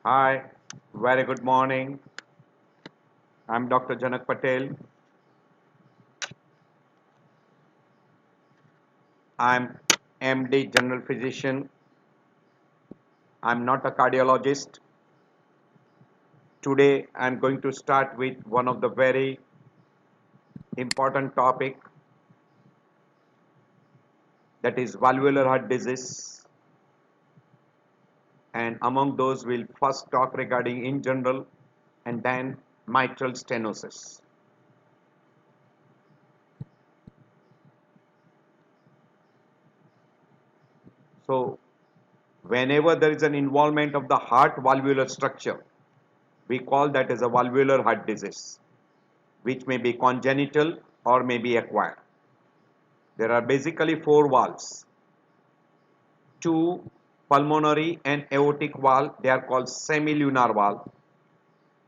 Hi, very good morning. I'm Dr. Janak Patel. I'm MD General Physician. I'm not a cardiologist. Today I'm going to start with one of the very important topic, that is valvular heart disease, and among those we'll first talk regarding in general and then mitral stenosis. So whenever there is an involvement of the heart valvular structure, we call that as a valvular heart disease, which may be congenital or may be acquired. There are basically four valves. Two pulmonary and aortic valve, they are called semilunar valve,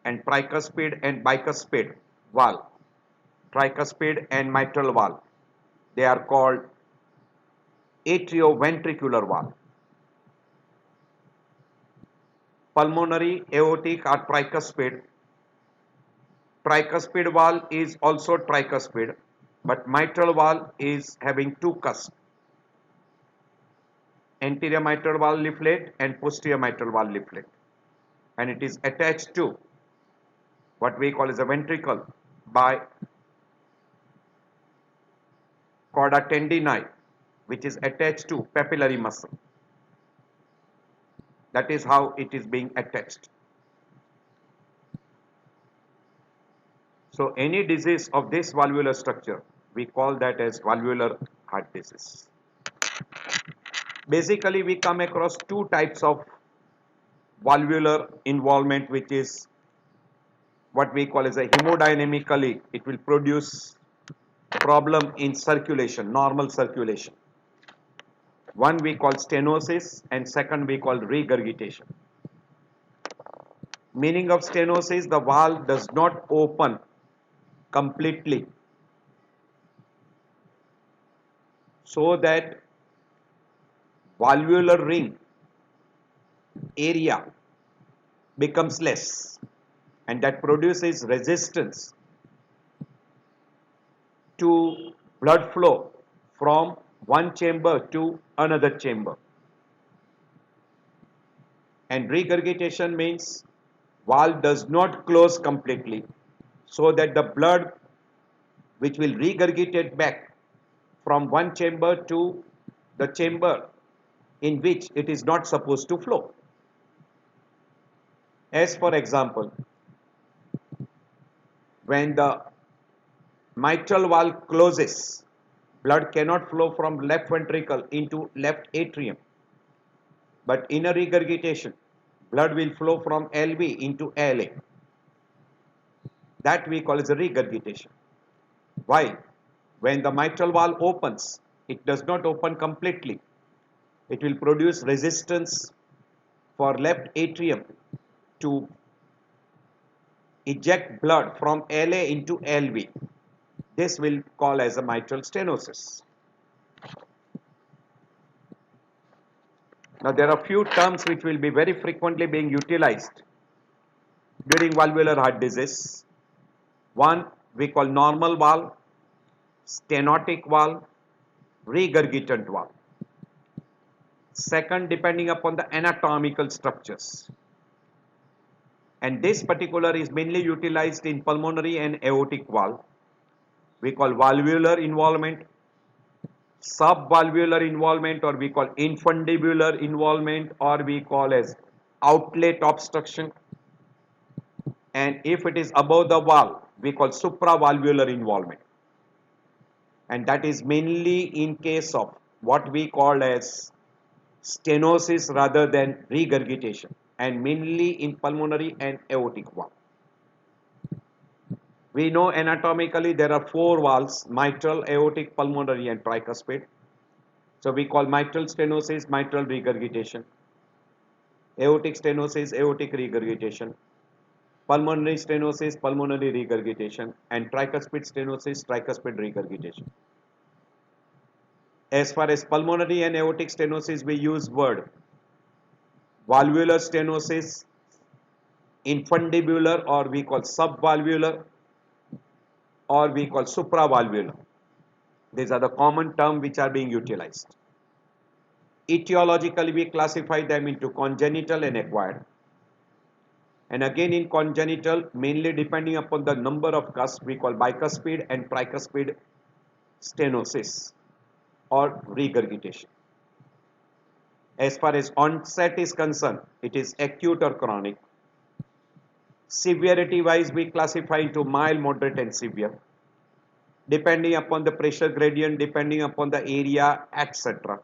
and tricuspid and bicuspid valve, tricuspid and mitral valve, they are called atrioventricular valve. Pulmonary, aortic are tricuspid. Tricuspid valve is also tricuspid, but mitral valve is having two cusps, anterior mitral valve leaflet and posterior mitral valve leaflet, and it is attached to what we call as a ventricle by chorda tendineae, which is attached to papillary muscle. That is how it is being attached. So any disease of this valvular structure, we call that as valvular heart disease. Basically, we come across two types of valvular involvement, which is what we call as a hemodynamically, it will produce problem in circulation, normal circulation. One we call stenosis and second we call regurgitation. Meaning of stenosis, the valve does not open completely, so that valvular ring area becomes less, and that produces resistance to blood flow from one chamber to another chamber. And regurgitation means valve does not close completely, so that the blood which will regurgitate back from one chamber to the chamber in which it is not supposed to flow. As for example, when the mitral valve closes, blood cannot flow from left ventricle into left atrium. But in a regurgitation, blood will flow from LV into LA. That we call as a regurgitation. Why? When the mitral valve opens, it does not open completely. It will produce resistance for left atrium to eject blood from LA into LV. This will call as a mitral stenosis. Now there are few terms which will be very frequently being utilized during valvular heart disease. One we call normal valve, stenotic valve, regurgitant valve. Second, depending upon the anatomical structures. And this particular is mainly utilized in pulmonary and aortic valve. We call valvular involvement, subvalvular involvement, or we call infundibular involvement, or we call as outlet obstruction. And if it is above the valve, we call supravalvular involvement. And that is mainly in case of what we call as stenosis rather than regurgitation, and mainly in pulmonary and aortic valve. We know anatomically there are four valves: mitral, aortic, pulmonary, and tricuspid. So we call mitral stenosis, mitral regurgitation, aortic stenosis, aortic regurgitation, pulmonary stenosis, pulmonary regurgitation, and tricuspid stenosis, tricuspid regurgitation. As far as pulmonary and aortic stenosis, we use word valvular stenosis infundibular, or we call subvalvular, or we call supravalvular. These are the common terms which are being utilized. Etiologically, we classify them into congenital and acquired. And again, in congenital, mainly depending upon the number of cusps, we call bicuspid and tricuspid stenosis or regurgitation. As far as onset is concerned, it is acute or chronic. Severity wise, we classify into mild, moderate, and severe, depending upon the pressure gradient, depending upon the area, etc.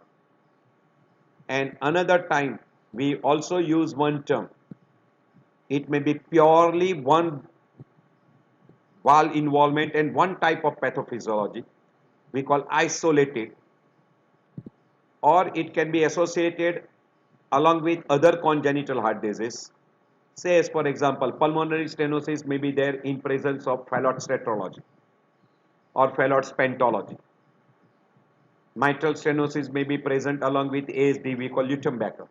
And another time, we also use one term. It may be purely one valve involvement and one type of pathophysiology, we call isolated, or it can be associated along with other congenital heart disease. Say, as for example, pulmonary stenosis may be there in presence of Fallot's tetralogy or Fallot's pentalogy. Mitral stenosis may be present along with ASD, we call Luttenbecker.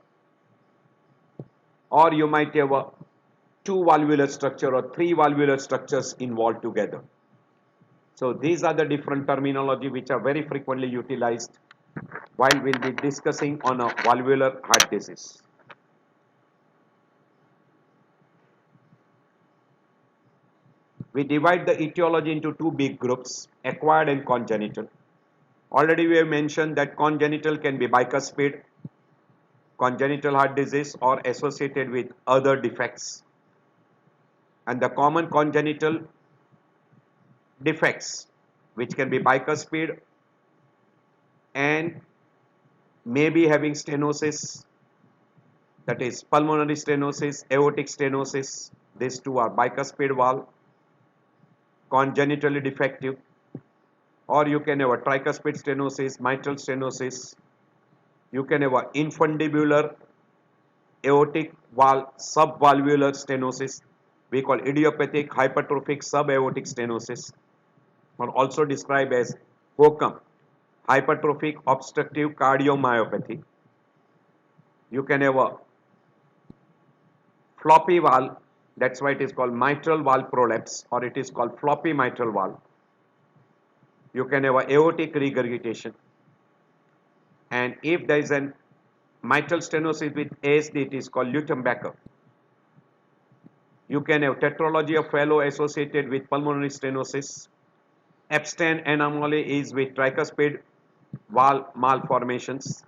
Or you might have a two valvular structure or three valvular structures involved together. So these are the different terminology which are very frequently utilized while we'll be discussing on a valvular heart disease. We divide the etiology into two big groups, acquired and congenital. Already we have mentioned that congenital can be bicuspid, congenital heart disease, or associated with other defects. And the common congenital defects, which can be bicuspid and may be having stenosis, that is pulmonary stenosis, aortic stenosis. These two are bicuspid valve, congenitally defective, or you can have a tricuspid stenosis, mitral stenosis. You can have a infundibular aortic valve subvalvular stenosis, we call idiopathic hypertrophic subaortic stenosis, or also described as HOCM, hypertrophic obstructive cardiomyopathy. You can have a floppy valve, that's why it is called mitral valve prolapse, or it is called floppy mitral valve. You can have a aortic regurgitation, and if there is an mitral stenosis with ASD, it is called Luttenbecker. You can have tetralogy of Fallot associated with pulmonary stenosis. Epstein anomaly is with tricuspid valve malformations,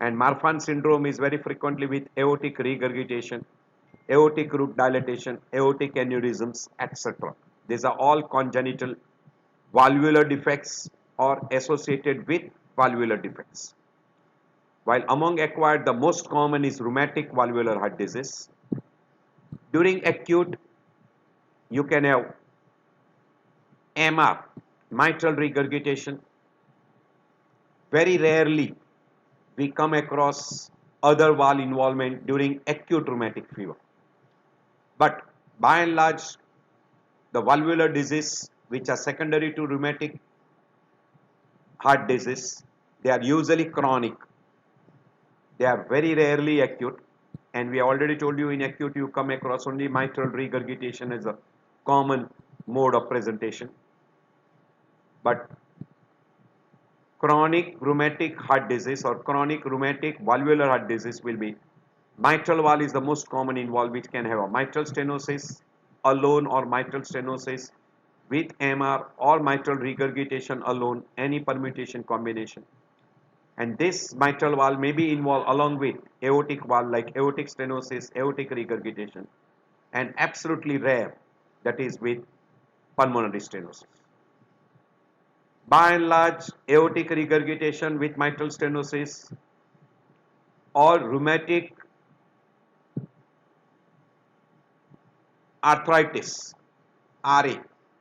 and Marfan syndrome is very frequently with aortic regurgitation, aortic root dilatation, aortic aneurysms, etc. These are all congenital valvular defects or associated with valvular defects. While among acquired, the most common is rheumatic valvular heart disease. During acute, you can have MR, mitral regurgitation. Very rarely we come across other valve involvement during acute rheumatic fever. But by and large, the valvular disease which are secondary to rheumatic heart disease, they are usually chronic. They are very rarely acute, and we already told you in acute you come across only mitral regurgitation as a common mode of presentation. But chronic rheumatic heart disease or chronic rheumatic valvular heart disease will be mitral valve is the most common involved, which can have a mitral stenosis alone or mitral stenosis with MR or mitral regurgitation alone, any permutation combination. And this mitral valve may be involved along with aortic valve like aortic stenosis, aortic regurgitation, and absolutely rare, that is with pulmonary stenosis. By and large, aortic regurgitation with mitral stenosis or rheumatic arthritis, RA,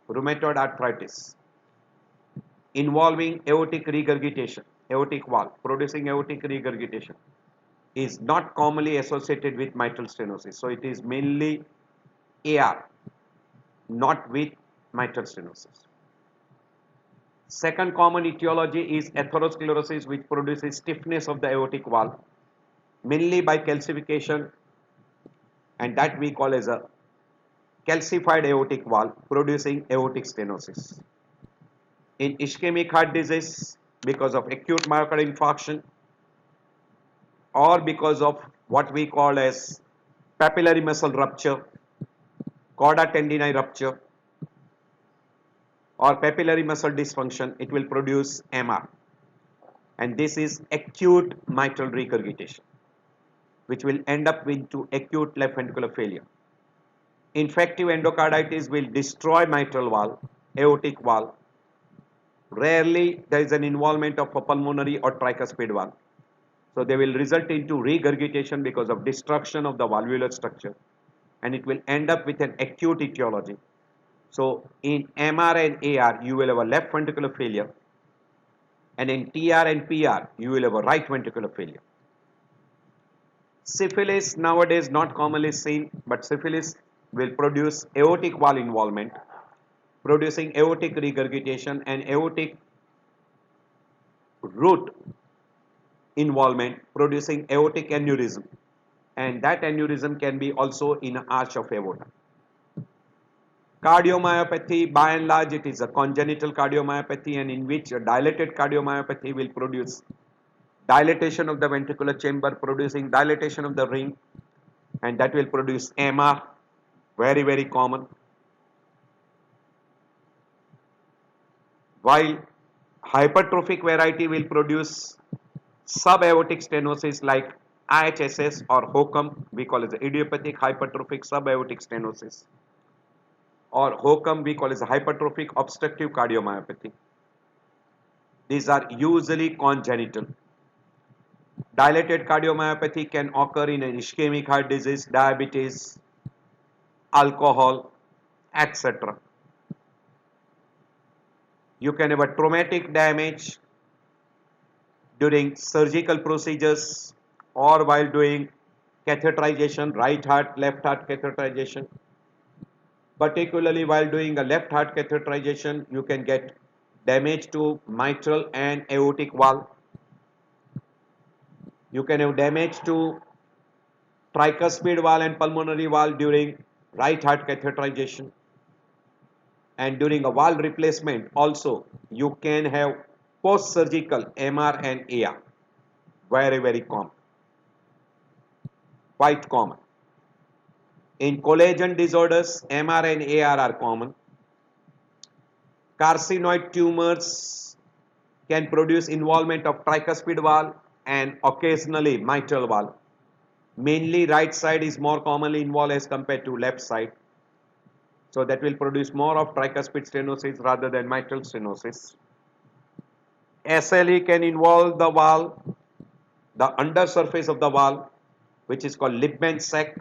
rheumatoid arthritis, involving aortic regurgitation, aortic valve producing aortic regurgitation, is not commonly associated with mitral stenosis. So it is mainly AR, not with mitral stenosis. Second common etiology is atherosclerosis, which produces stiffness of the aortic valve, mainly by calcification and that we call as a calcified aortic valve producing aortic stenosis. In ischemic heart disease, because of acute myocardial infarction or because of what we call as papillary muscle rupture, chorda tendini rupture, or papillary muscle dysfunction, it will produce MR. And this is acute mitral regurgitation, which will end up into acute left ventricular failure. Infective endocarditis will destroy mitral valve, aortic valve. Rarely there is an involvement of a pulmonary or tricuspid valve. So they will result into regurgitation because of destruction of the valvular structure, and it will end up with an acute etiology. So in MR and AR you will have a left ventricular failure, and in TR and PR you will have a right ventricular failure. Syphilis nowadays not commonly seen, but syphilis will produce aortic valve involvement, producing aortic regurgitation and aortic root involvement, producing aortic aneurysm, and that aneurysm can be also in an arch of aorta. Cardiomyopathy, by and large, it is a congenital cardiomyopathy, and in which a dilated cardiomyopathy will produce dilatation of the ventricular chamber, producing dilatation of the ring, and that will produce MR, very, very common. While hypertrophic variety will produce subaortic stenosis like IHSS or HOCM, we call it the idiopathic hypertrophic subaortic stenosis, or HOCM we call it hypertrophic obstructive cardiomyopathy. These are usually congenital. Dilated cardiomyopathy can occur in an ischemic heart disease, diabetes, alcohol, etc. You can have a traumatic damage during surgical procedures or while doing catheterization, right heart, left heart catheterization. Particularly while doing a left heart catheterization, you can get damage to mitral and aortic valve. You can have damage to tricuspid valve and pulmonary valve during right heart catheterization. And during a valve replacement also, you can have post-surgical MR and AR. Very, very common. Quite common. In collagen disorders, MR and AR are common. Carcinoid tumors can produce involvement of tricuspid valve and occasionally mitral valve. Mainly right side is more commonly involved as compared to left side. So that will produce more of tricuspid stenosis rather than mitral stenosis. SLE can involve the valve, the undersurface of the valve, which is called Liebman-Sack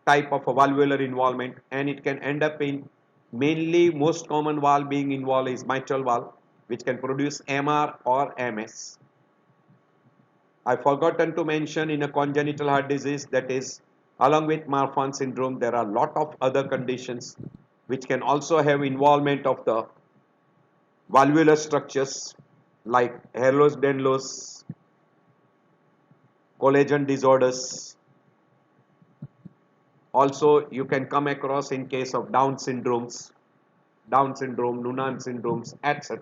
type of a valvular involvement, and it can end up in mainly most common valve being involved is mitral valve, which can produce MR or MS. I forgotten to mention in a congenital heart disease, that is along with Marfan syndrome, there are a lot of other conditions which can also have involvement of the valvular structures like Ehlers-Danlos, collagen disorders. Also, you can come across in case of Down syndromes, Down syndrome, Noonan syndromes, etc.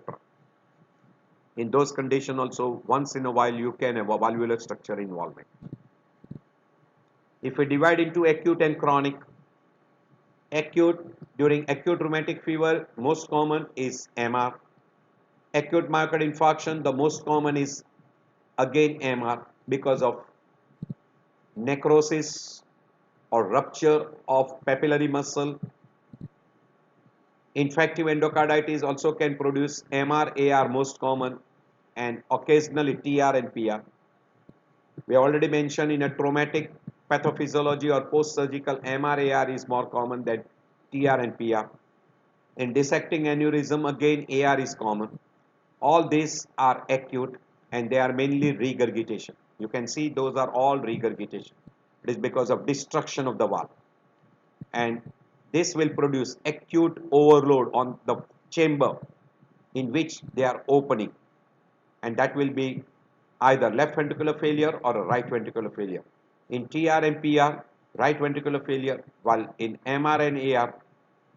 In those conditions also, once in a while, you can have a valvular structure involvement. If we divide into acute and chronic, during acute rheumatic fever, most common is MR. Acute myocardial infarction, the most common is again MR because of necrosis or rupture of papillary muscle. Infective endocarditis also can produce MR, AR most common, and occasionally TR and PR. We already mentioned in a traumatic pathophysiology or post-surgical MR, AR is more common than TR and PR. In dissecting aneurysm, again AR is common. All these are acute and they are mainly regurgitation. You can see those are all regurgitation. It is because of destruction of the valve. And this will produce acute overload on the chamber in which they are opening. And that will be either left ventricular failure or a right ventricular failure. In TR and PR, right ventricular failure, while in MR and AR,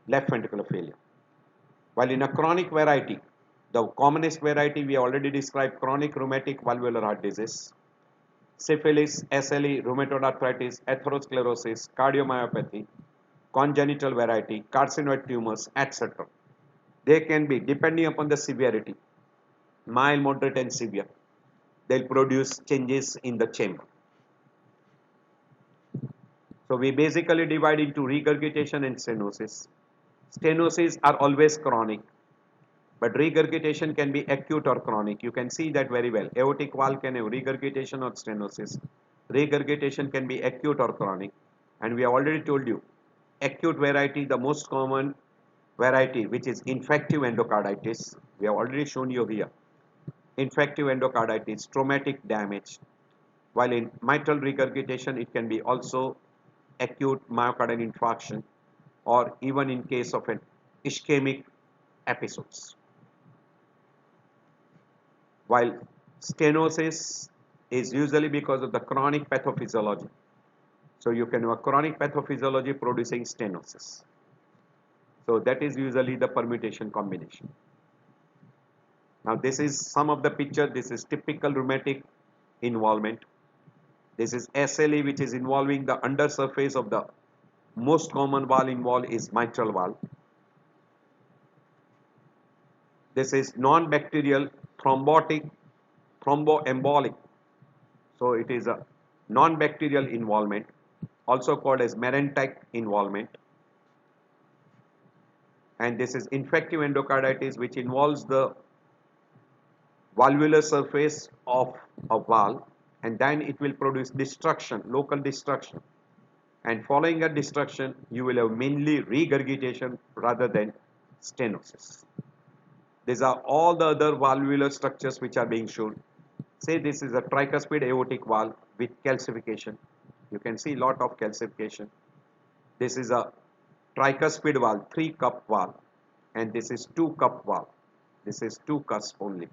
left ventricular failure. While in a chronic variety, the commonest variety we already described, chronic rheumatic valvular heart disease, syphilis, SLE, rheumatoid arthritis, atherosclerosis, cardiomyopathy, congenital variety, carcinoid tumors, etc. They can be, depending upon the severity, mild, moderate and severe. They'll produce changes in the chamber. So we basically divide into regurgitation and stenosis. Stenosis are always chronic, but regurgitation can be acute or chronic. You can see that very well. Aortic valve can have regurgitation or stenosis. Regurgitation can be acute or chronic. And we have already told you, acute variety, the most common variety, which is infective endocarditis. We have already shown you here. Infective endocarditis, traumatic damage. While in mitral regurgitation, it can be also acute myocardial infarction or even in case of an ischemic episodes. While stenosis is usually because of the chronic pathophysiology. So you can have a chronic pathophysiology producing stenosis. So that is usually the permutation combination. Now this is some of the picture. This is typical rheumatic involvement. This is SLE, which is involving the undersurface of the most common valve involved is mitral valve. This is non-bacterial thromboembolic. So it is a non-bacterial involvement, also called as Marantech involvement. And this is infective endocarditis, which involves the valvular surface of a valve, and then it will produce destruction, local destruction. And following a destruction, you will have mainly regurgitation rather than stenosis. These are all the other valvular structures which are being shown. Say this is a tricuspid aortic valve with calcification. You can see lot of calcification. This is a tricuspid valve, 3-cup valve, and this is 2-cup valve. This is 2 cusp only.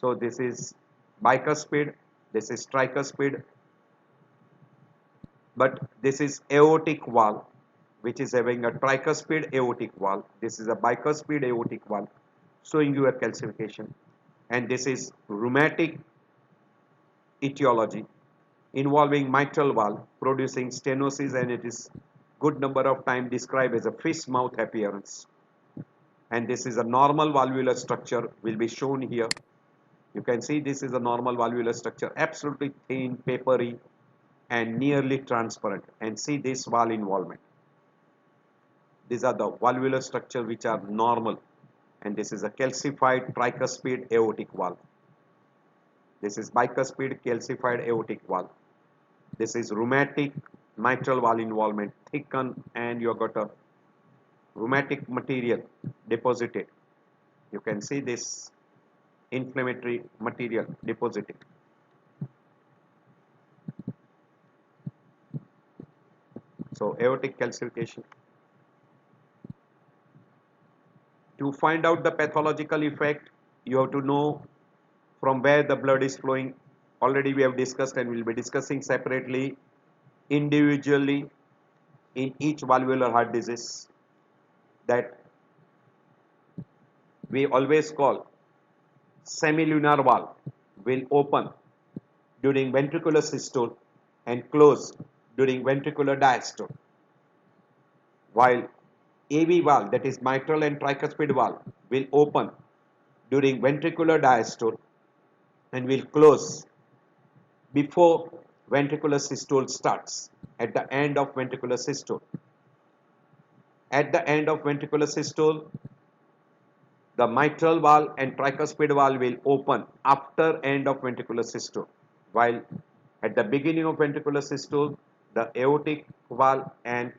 So this is bicuspid, this is tricuspid, but this is aortic valve, which is having a tricuspid aortic valve. This is a bicuspid aortic valve, showing you a calcification. And this is rheumatic etiology involving mitral valve producing stenosis, and it is good number of times described as a fish mouth appearance. And this is a normal valvular structure, will be shown here. You can see this is a normal valvular structure, absolutely thin, papery, and nearly transparent. And see this valve involvement. These are the valvular structure which are normal. And this is a calcified tricuspid aortic valve. This is bicuspid calcified aortic valve. This is rheumatic mitral valve involvement, thickened, and you have got a rheumatic material deposited. You can see this inflammatory material deposited. So aortic calcification. To find out the pathological effect, you have to know from where the blood is flowing. Already we have discussed, and we will be discussing separately, individually in each valvular heart disease, that we always call semilunar valve will open during ventricular systole and close during ventricular diastole, while AV valve, that is mitral and tricuspid valve, will open during ventricular diastole and will close before ventricular systole starts, at the end of ventricular systole. At the end of ventricular systole, the mitral valve and tricuspid valve will open after end of ventricular systole, while at the beginning of ventricular systole, the aortic valve and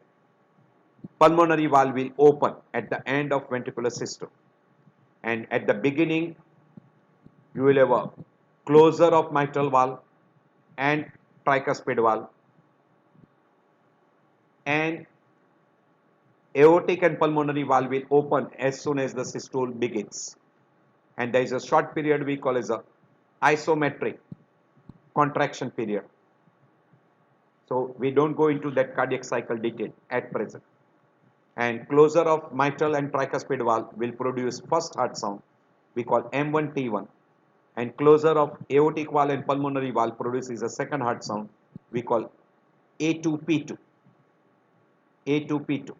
pulmonary valve will open at the end of ventricular systole. And at the beginning, you will have a closure of mitral valve and tricuspid valve, and aortic and pulmonary valve will open as soon as the systole begins. And there is a short period we call as a isometric contraction period. So we don't go into that cardiac cycle detail at present. And closure of mitral and tricuspid valve will produce first heart sound, we call M1T1, and closure of aortic valve and pulmonary valve produces a second heart sound, we call A2P2. A2P2.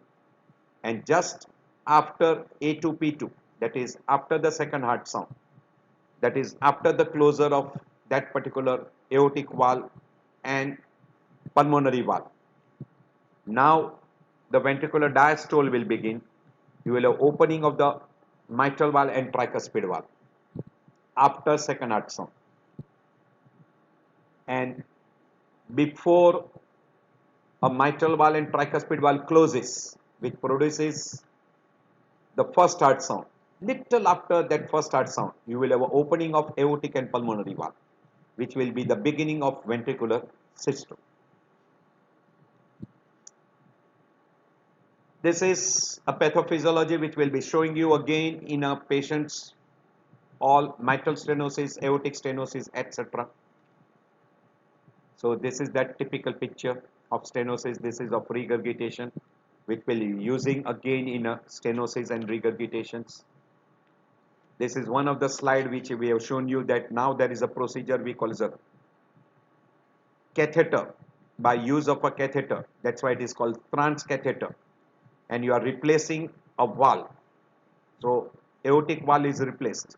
And just after A2P2, that is after the second heart sound, that is after the closure of that particular aortic valve and pulmonary valve. Now the ventricular diastole will begin. You will have opening of the mitral valve and tricuspid valve after second heart sound. And before a mitral valve and tricuspid valve closes, which produces the first heart sound, little after that first heart sound, you will have an opening of aortic and pulmonary valve, which will be the beginning of ventricular systole. This is a pathophysiology which will be showing you again in a patient's all mitral stenosis, aortic stenosis, etc. So this is that typical picture of stenosis. This is of regurgitation, which will be using again in a stenosis and regurgitations. This is one of the slide which we have shown you that now there is a procedure we call as a catheter. By use of a catheter, that's why it is called transcatheter, and you are replacing a valve. So aortic valve is replaced,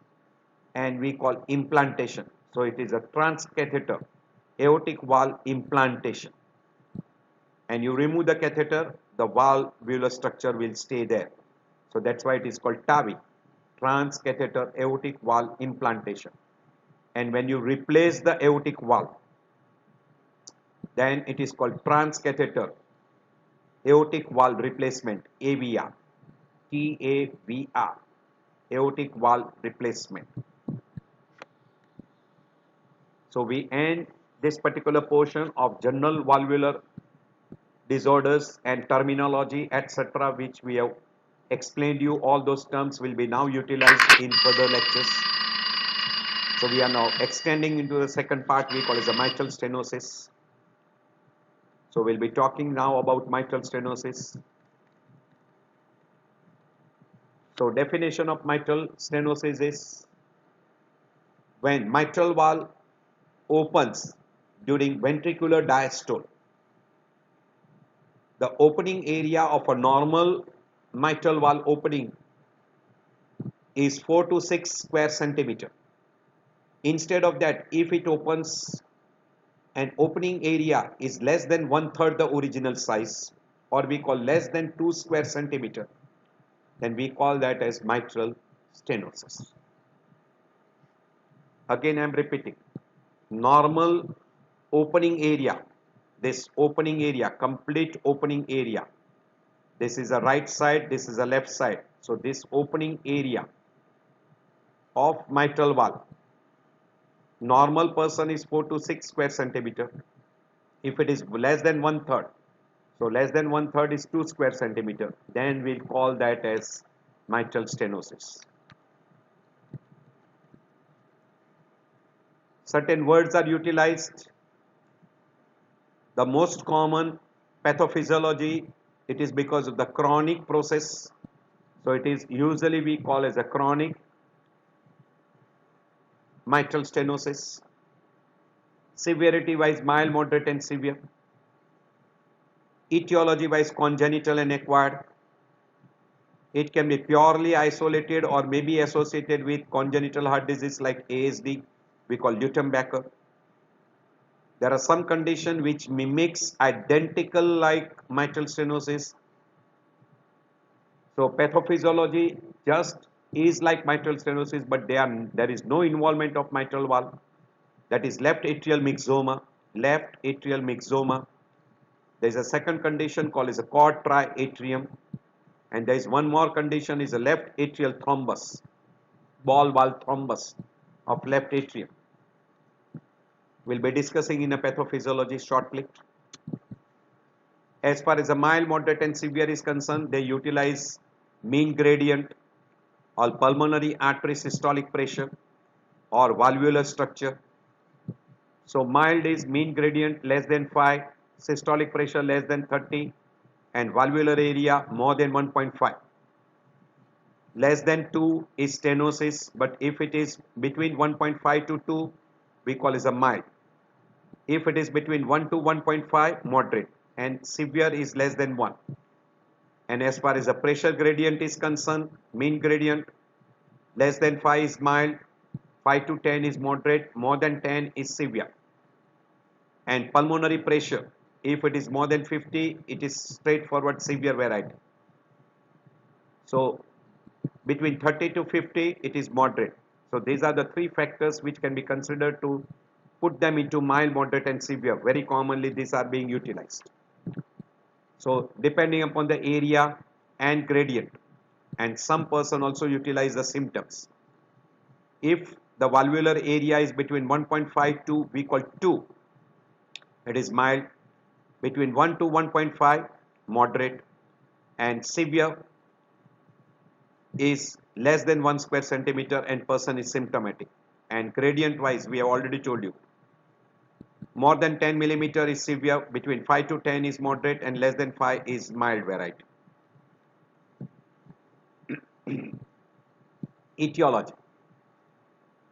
and we call implantation. So it is a transcatheter aortic valve implantation, and you remove the catheter, the valvular structure will stay there. So that's why it is called TAVI, transcatheter aortic valve implantation. And when you replace the aortic valve, then it is called transcatheter aortic valve replacement, AVR, TAVR, aortic valve replacement. So we end this particular portion of general valvular disorders and terminology, etc., which we have explained you. All those terms will be now utilized in further lectures. So we are now extending into the second part we call as a mitral stenosis. So we'll be talking now about mitral stenosis. So definition of mitral stenosis is when mitral valve opens during ventricular diastole. The opening area of a normal mitral valve opening is 4 to 6 square centimeter. Instead of that, if it opens an opening area is less than 1/3 the original size, or we call less than 2 square centimeter, then we call that as mitral stenosis. Again I am repeating, normal opening area, this opening area, complete opening area, this is a right side, this is a left side. So this opening area of mitral valve, normal person is 4 to 6 square centimeter. If it is less than 1/3, so less than 1/3 is 2 square centimeter, then we'll call that as mitral stenosis. Certain words are utilized. The most common pathophysiology, it is because of the chronic process. So it is usually we call as a chronic mitral stenosis. Severity wise mild, moderate and severe. Etiology wise congenital and acquired. It can be purely isolated or may be associated with congenital heart disease like ASD, we call Luttenbacher. There are some conditions which mimics identical like mitral stenosis. So pathophysiology just is like mitral stenosis, but there is no involvement of mitral valve. That is left atrial myxoma. Left atrial myxoma. There is a second condition called as a quad triatrium, and there is one more condition is a left atrial thrombus, ball valve thrombus of left atrium. We'll be discussing in a pathophysiology shortly. As far as a mild, moderate and severe is concerned, they utilize mean gradient or pulmonary artery systolic pressure or valvular structure. So mild is mean gradient less than 5, systolic pressure less than 30, and valvular area more than 1.5. Less than 2 is stenosis, but if it is between 1.5 to 2, we call it a mild. If it is between 1 to 1.5, moderate, and severe is less than 1. And as far as the pressure gradient is concerned, mean gradient less than 5 is mild, 5 to 10 is moderate, more than 10 is severe. And pulmonary pressure, if it is more than 50, it is straightforward severe variety. So between 30 to 50, it is moderate. So these are the three factors which can be considered to put them into mild, moderate and severe. Very commonly these are being utilized. So depending upon the area and gradient, and some person also utilize the symptoms. If the valvular area is between 1.5 to we call 2, it is mild. Between 1 to 1.5, moderate, and severe is less than 1 square centimeter and person is symptomatic. And gradient wise, we have already told you, more than 10 millimeter is severe, between 5 to 10 is moderate, and less than 5 is mild variety. Etiology.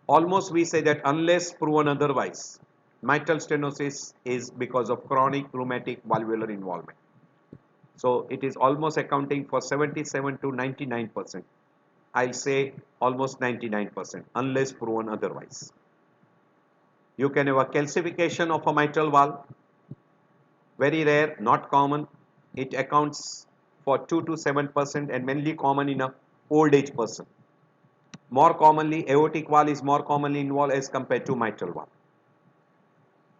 Almost we say that unless proven otherwise, mitral stenosis is because of chronic rheumatic valvular involvement. So it is almost accounting for 77 to 99%. I'll say almost 99% unless proven otherwise. You can have a calcification of a mitral valve, very rare, not common. It accounts for 2 to 7% and mainly common in a old age person. More commonly, aortic valve is more commonly involved as compared to mitral valve.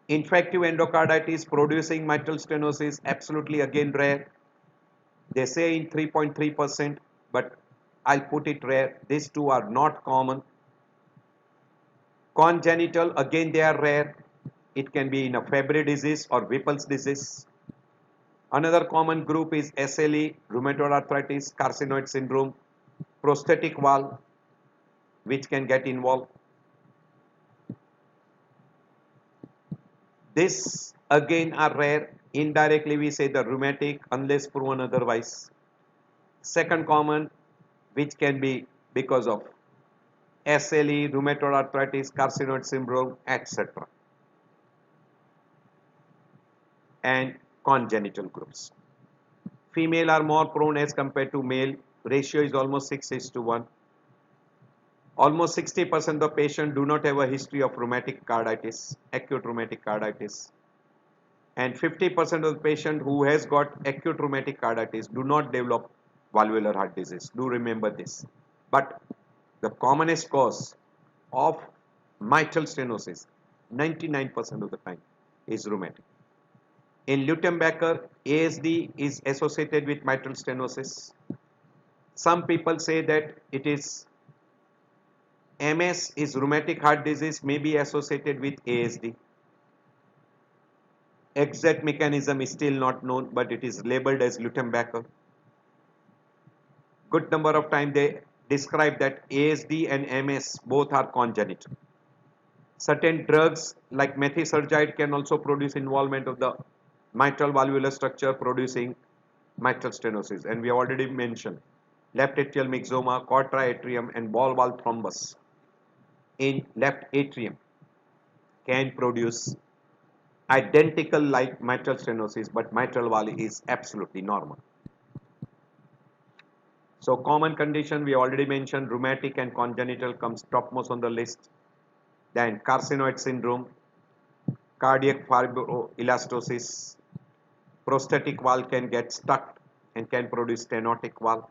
Infective endocarditis producing mitral stenosis, absolutely again rare. They say in 3.3%, but I'll put it rare. These two are not common. Congenital, again they are rare. It can be in a Fabry disease or Whipple's disease. Another common group is SLE, rheumatoid arthritis, carcinoid syndrome, prosthetic valve, which can get involved. This again are rare. Indirectly we say the rheumatic unless proven otherwise. Second common, which can be because of SLE, rheumatoid arthritis, carcinoid syndrome, etc. And congenital groups. Female are more prone as compared to male. Ratio is almost 6:1. Almost 60% of patients do not have a history of rheumatic carditis, acute rheumatic carditis. And 50% of the patient who has got acute rheumatic carditis do not develop valvular heart disease. Do remember this. But the commonest cause of mitral stenosis, 99% of the time, is rheumatic. In Luttenbecker, ASD is associated with mitral stenosis. Some people say that it is MS is rheumatic heart disease, may be associated with ASD. Exact mechanism is still not known, but it is labeled as Luttenbecker. Good number of times they describe that ASD and MS both are congenital. Certain drugs like methotrexate can also produce involvement of the mitral valvular structure producing mitral stenosis, and we have already mentioned left atrial myxoma, quadri atrium and ball valve thrombus in left atrium can produce identical like mitral stenosis, but mitral valve is absolutely normal. So common condition we already mentioned, rheumatic and congenital comes topmost on the list. Then carcinoid syndrome, cardiac fibroelastosis, prosthetic valve can get stuck and can produce stenotic valve,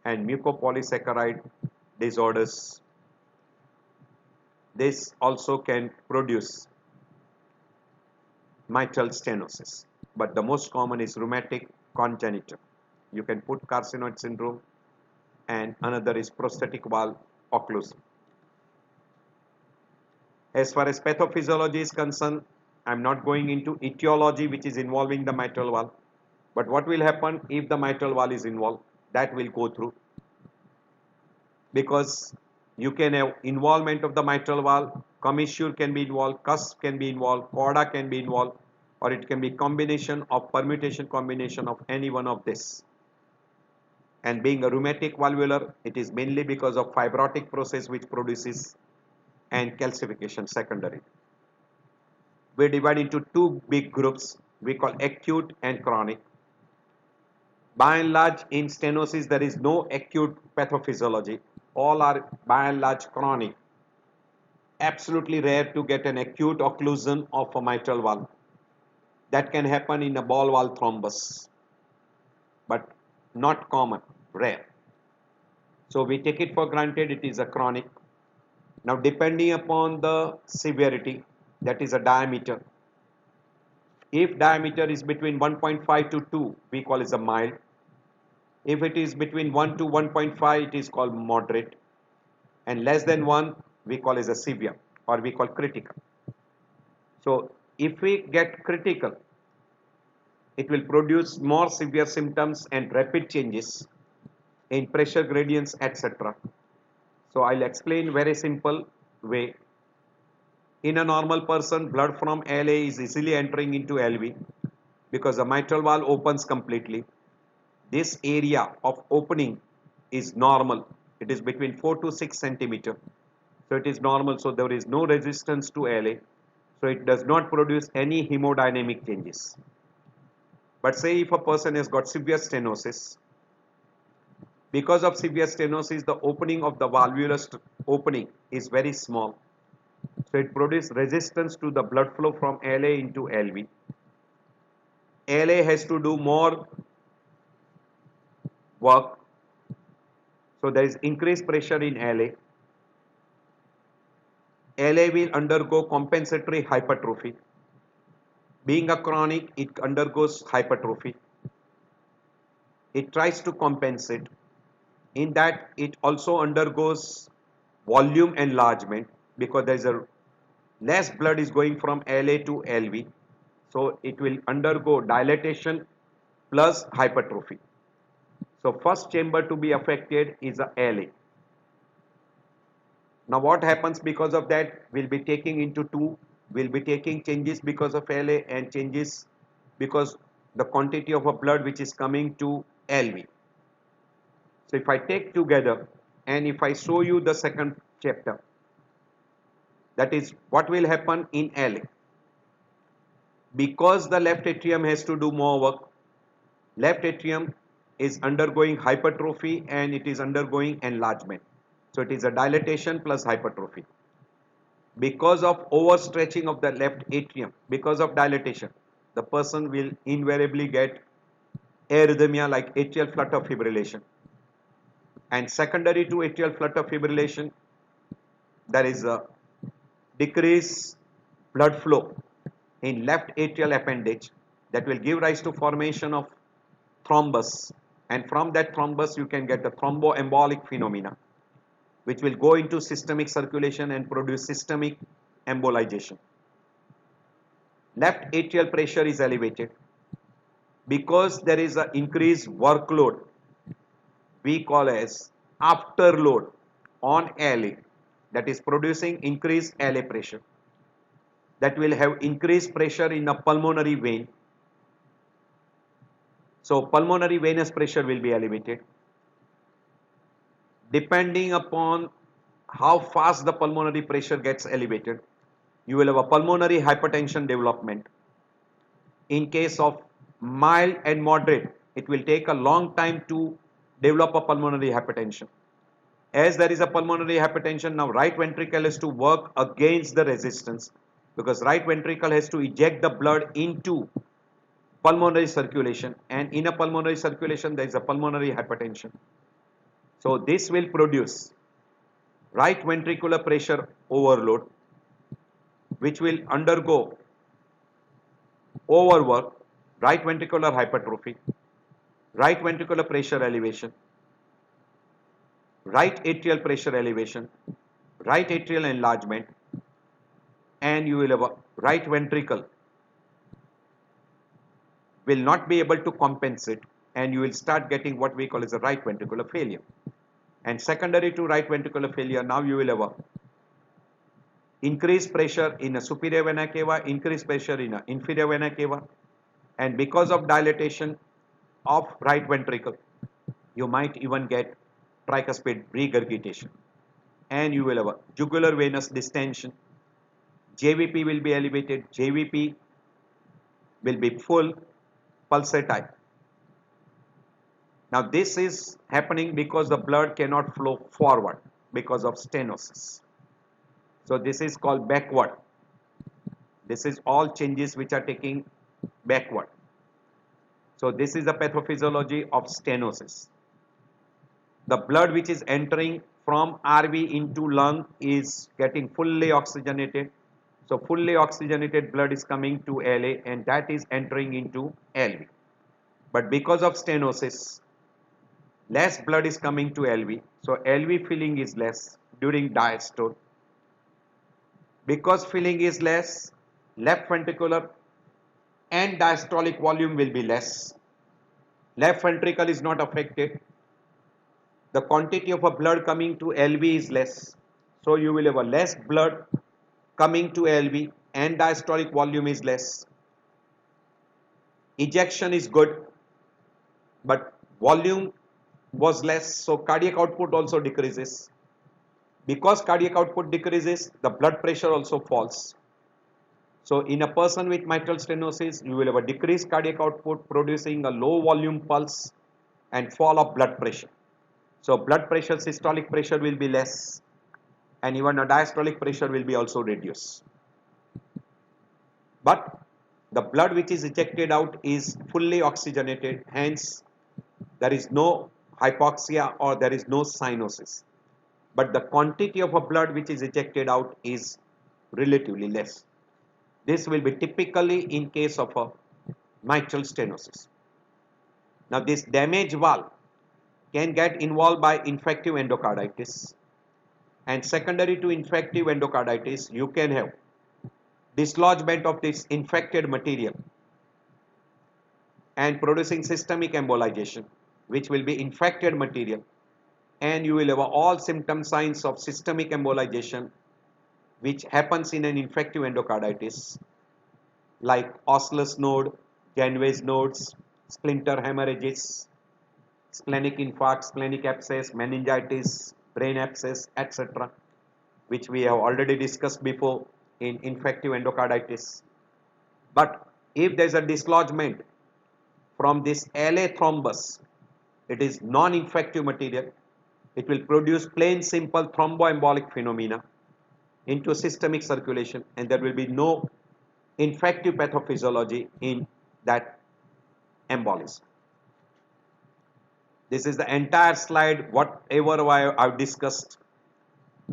and mucopolysaccharide disorders. This also can produce mitral stenosis, but the most common is rheumatic congenital. You can put carcinoid syndrome, and another is prosthetic valve occlusion. As far as pathophysiology is concerned, I am not going into etiology which is involving the mitral valve, but what will happen if the mitral valve is involved, that will go through, because you can have involvement of the mitral valve, commissure can be involved, cusp can be involved, chorda can be involved, or it can be combination of permutation combination of any one of this. And being a rheumatic valvular, it is mainly because of fibrotic process which produces and calcification secondary. We divide into two big groups we call acute and chronic. By and large, in stenosis there is no acute pathophysiology. All are by and large chronic. Absolutely rare to get an acute occlusion of a mitral valve. That can happen in a ball valve thrombus, but not common, rare. So we take it for granted it is a chronic. Now depending upon the severity, that is a diameter. If diameter is between 1.5 to 2, we call it a mild. If it is between 1 to 1.5, it is called moderate. And less than 1, we call it a severe, or we call critical. So if we get critical, it will produce more severe symptoms and rapid changes in pressure gradients, etc. So I'll explain very simple way. In a normal person, blood from LA is easily entering into LV because the mitral valve opens completely. This area of opening is normal. It is between 4 to 6 centimeter. So it is normal. So there is no resistance to LA. So it does not produce any hemodynamic changes. But say if a person has got severe stenosis, because of severe stenosis, the opening of the valvular opening is very small. So it produces resistance to the blood flow from LA into LV. LA has to do more work. So there is increased pressure in LA. LA will undergo compensatory hypertrophy. Being a chronic, it undergoes hypertrophy. It tries to compensate. In that, it also undergoes volume enlargement because there is a less blood is going from LA to LV. So it will undergo dilatation plus hypertrophy. So first chamber to be affected is a LA. Now what happens because of that? We'll be taking into two. We'll be taking changes because of LA and changes because the quantity of a blood which is coming to LV. So if I take together and if I show you the second chapter, that is what will happen in LA. Because the left atrium has to do more work, left atrium is undergoing hypertrophy and it is undergoing enlargement. So it is a dilatation plus hypertrophy. Because of overstretching of the left atrium, because of dilatation, the person will invariably get arrhythmia like atrial flutter fibrillation. And secondary to atrial flutter fibrillation, there is a decreased blood flow in left atrial appendage that will give rise to formation of thrombus, and from that thrombus you can get the thromboembolic phenomena which will go into systemic circulation and produce systemic embolization. Left atrial pressure is elevated because there is an increased workload we call as afterload on LA, that is producing increased LA pressure, that will have increased pressure in the pulmonary vein. So pulmonary venous pressure will be elevated. Depending upon how fast the pulmonary pressure gets elevated, you will have a pulmonary hypertension development. In case of mild and moderate, it will take a long time to develop a pulmonary hypertension. As there is a pulmonary hypertension, now right ventricle has to work against the resistance because right ventricle has to eject the blood into pulmonary circulation, and in a pulmonary circulation there is a pulmonary hypertension. So this will produce right ventricular pressure overload, which will undergo overwork, right ventricular hypertrophy, right ventricular pressure elevation, right atrial pressure elevation, right atrial enlargement, and you will have a right ventricle will not be able to compensate, and you will start getting what we call as a right ventricular failure. And secondary to right ventricular failure, now you will have a increased pressure in a superior vena cava, increased pressure in a inferior vena cava, and because of dilatation of right ventricle, you might even get tricuspid regurgitation, and you will have a jugular venous distension. JVP will be elevated, JVP will be full pulsatile. Now this is happening because the blood cannot flow forward because of stenosis. So this is called backward. This is all changes which are taking backward. So this is the pathophysiology of stenosis. The blood which is entering from RV into lung is getting fully oxygenated. So fully oxygenated blood is coming to LA and that is entering into LV. But because of stenosis, less blood is coming to LV. So LV filling is less during diastole. Because filling is less, left ventricular and diastolic volume will be less. Left ventricle is not affected. The quantity of a blood coming to LV is less. So you will have a less blood coming to LV and diastolic volume is less. Ejection is good, but volume was less, so cardiac output also decreases. Because cardiac output decreases, the blood pressure also falls. So in a person with mitral stenosis, you will have a decreased cardiac output producing a low volume pulse and fall of blood pressure. So blood pressure, systolic pressure will be less and even a diastolic pressure will be also reduced. But the blood which is ejected out is fully oxygenated, hence there is no hypoxia or there is no cyanosis. But the quantity of a blood which is ejected out is relatively less. This will be typically in case of a mitral stenosis. Now this damaged valve can get involved by infective endocarditis, and secondary to infective endocarditis you can have dislodgement of this infected material and producing systemic embolization, which will be infected material, and you will have all symptom signs of systemic embolization which happens in an infective endocarditis like osseous node, Janeway's nodes, splinter hemorrhages, splenic infarct, splenic abscess, meningitis, brain abscess, etc., which we have already discussed before in infective endocarditis. But if there is a dislodgement from this LA thrombus, it is non-infective material, it will produce plain simple thromboembolic phenomena into systemic circulation, and there will be no infective pathophysiology in that embolism. This is the entire slide. Whatever I have discussed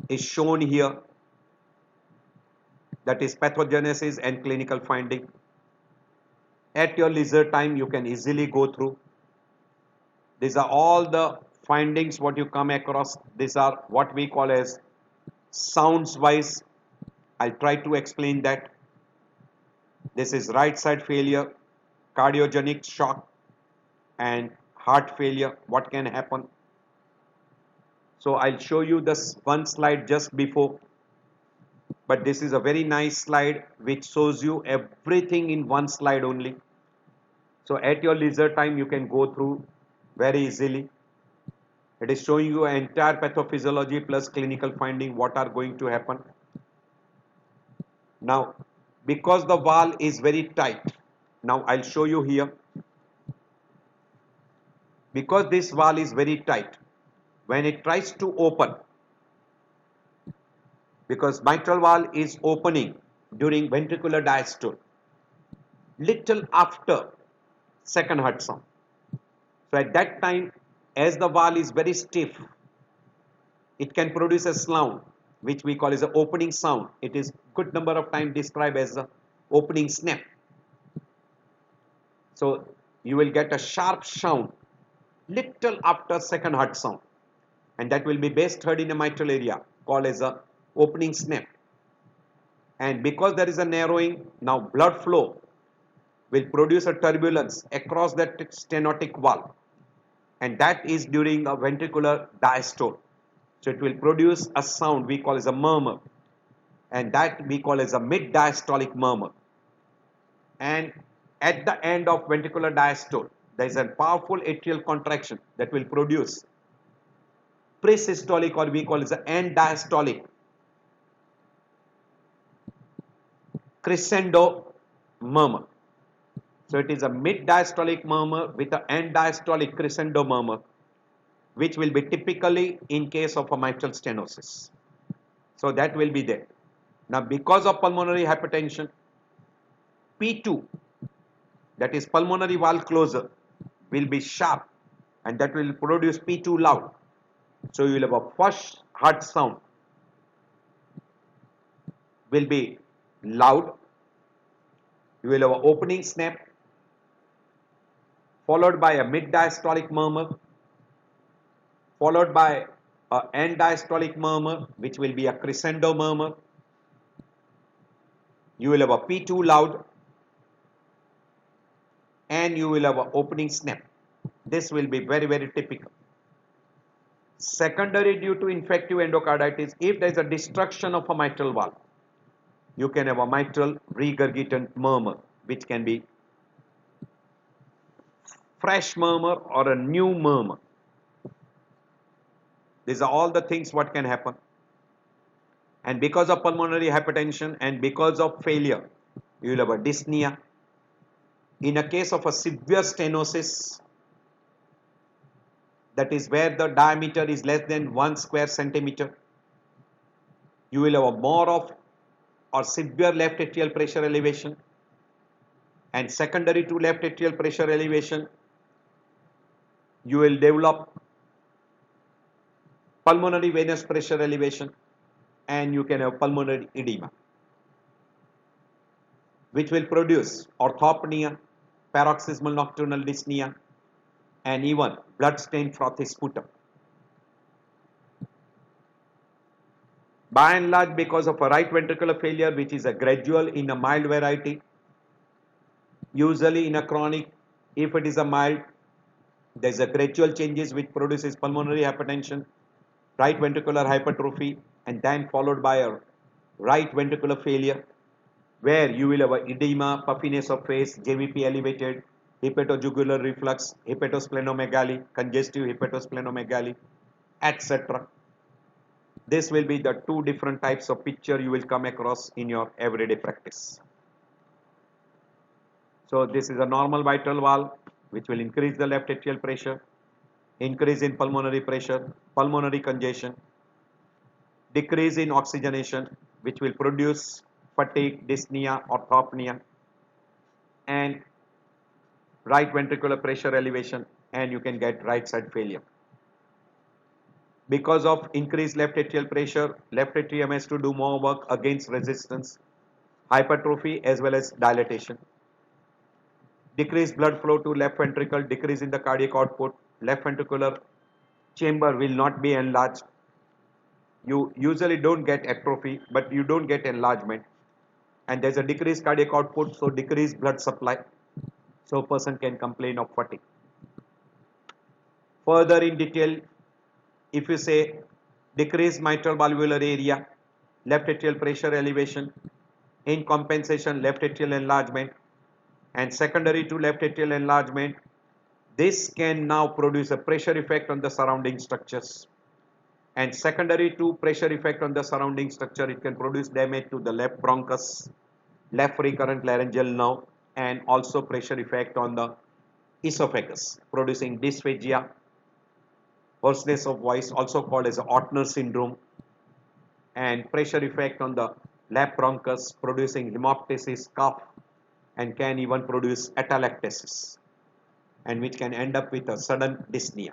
is shown here. That is pathogenesis and clinical finding. At your leisure time, you can easily go through. These are all the findings what you come across. These are what we call as sounds wise. I'll try to explain that. This is right side failure, cardiogenic shock, and heart failure. What can happen? So I'll show you this one slide just before. But this is a very nice slide which shows you everything in one slide only. So at your leisure time you can go through very easily. It is showing you entire pathophysiology plus clinical finding what are going to happen. Now because the valve is very tight, now I'll show you here. Because this valve is very tight, when it tries to open, because mitral valve is opening during ventricular diastole, little after second heart sound. So at that time, as the valve is very stiff, it can produce a sound which we call as the opening sound. It is good number of times described as the opening snap. So you will get a sharp sound little after second heart sound, and that will be best heard in the mitral area called as a opening snap. And because there is a narrowing, now blood flow will produce a turbulence across that stenotic valve, and that is during a ventricular diastole. So it will produce a sound we call as a murmur. and that we call as a mid diastolic murmur. And at the end of ventricular diastole, there is a powerful atrial contraction that will produce presystolic, or we call as the end diastolic crescendo murmur. So it is a mid diastolic murmur with an end diastolic crescendo murmur, which will be typically in case of a mitral stenosis. So that will be there. Now, because of pulmonary hypertension, P2, that is pulmonary valve closure, will be sharp, and that will produce P2 loud. So you will have a first heart sound will be loud. You will have an opening snap, followed by a mid diastolic murmur, followed by an end diastolic murmur, which will be a crescendo murmur. You will have a P2 loud, and you will have an opening snap. This will be very, very typical. Secondary due to infective endocarditis, if there is a destruction of a mitral valve, you can have a mitral regurgitant murmur, which can be fresh murmur or a new murmur. These are all the things what can happen. And because of pulmonary hypertension and because of failure, you will have a dyspnea. In a case of a severe stenosis, that is where the diameter is less than 1 square centimeter, you will have a more of or severe left atrial pressure elevation, and secondary to left atrial pressure elevation, you will develop pulmonary venous pressure elevation, and you can have pulmonary edema, which will produce orthopnea, paroxysmal nocturnal dyspnea, and even blood-stained frothy sputum. By and large, because of a right ventricular failure, which is a gradual in a mild variety, usually in a chronic, if it is a mild, there is a gradual changes which produces pulmonary hypertension, right ventricular hypertrophy, and then followed by a right ventricular failure, where you will have a edema, puffiness of face, JVP elevated, hepatojugular reflux, hepatosplenomegaly, congestive hepatosplenomegaly, etc. This will be the two different types of picture you will come across in your everyday practice. So this is a normal mitral valve, which will increase the left atrial pressure, increase in pulmonary pressure, pulmonary congestion, decrease in oxygenation, which will produce fatigue, dyspnea, orthopnea, and right ventricular pressure elevation, and you can get right side failure. Because of increased left atrial pressure, left atrium has to do more work against resistance, hypertrophy as well as dilatation. Decreased blood flow to left ventricle, decrease in the cardiac output, left ventricular chamber will not be enlarged. You usually don't get atrophy, but you don't get enlargement. And there's a decreased cardiac output, so decreased blood supply. So a person can complain of fatigue. Further in detail, if you say decreased mitral valvular area, left atrial pressure elevation, in compensation left atrial enlargement, and secondary to left atrial enlargement, this can now produce a pressure effect on the surrounding structures. And secondary to pressure effect on the surrounding structure, it can produce damage to the left bronchus, left recurrent laryngeal nerve, and also pressure effect on the esophagus, producing dysphagia, hoarseness of voice, also called as Ortner syndrome, and pressure effect on the left bronchus, producing hemoptysis, cough, and can even produce atelectasis, and which can end up with a sudden dyspnea.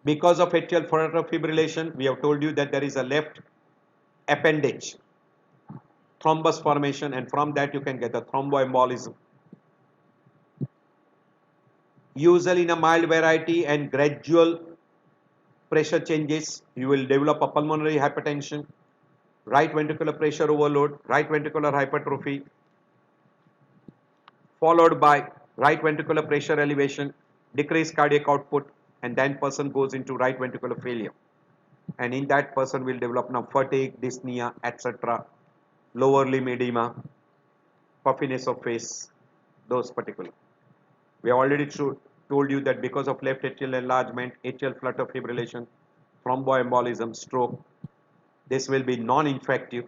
Because of atrial fibrillation, we have told you that there is a left appendage thrombus formation, and from that you can get a thromboembolism. Usually in a mild variety and gradual pressure changes, you will develop a pulmonary hypertension, right ventricular pressure overload, right ventricular hypertrophy, followed by right ventricular pressure elevation, decreased cardiac output, and then person goes into right ventricular failure. and in that person will develop now fatigue, dyspnea, etc., lower limb edema, puffiness of face, those particular. We have already told you that because of left atrial enlargement, atrial flutter fibrillation, thromboembolism, stroke, this will be non-infective,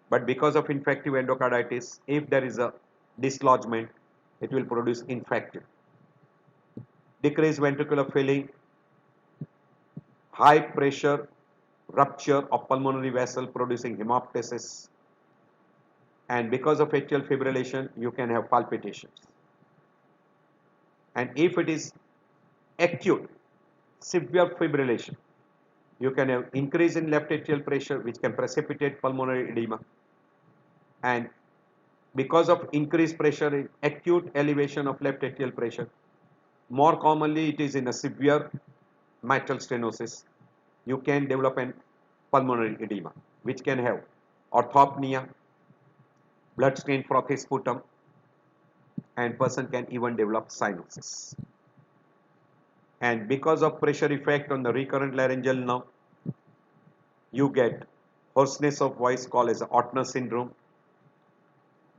but because of infective endocarditis, if there is a dislodgement, it will produce infective. Decreased ventricular filling, high pressure rupture of pulmonary vessel producing hemoptysis, and because of atrial fibrillation you can have palpitations. And if it is acute severe fibrillation, you can have increase in left atrial pressure which can precipitate pulmonary edema, and because of increased pressure in acute elevation of left atrial pressure, more commonly it is in a severe mitral stenosis, you can develop an pulmonary edema which can have orthopnea, blood stain frothy sputum, and person can even develop cyanosis. And because of pressure effect on the recurrent laryngeal nerve, you get hoarseness of voice called as Ortner syndrome,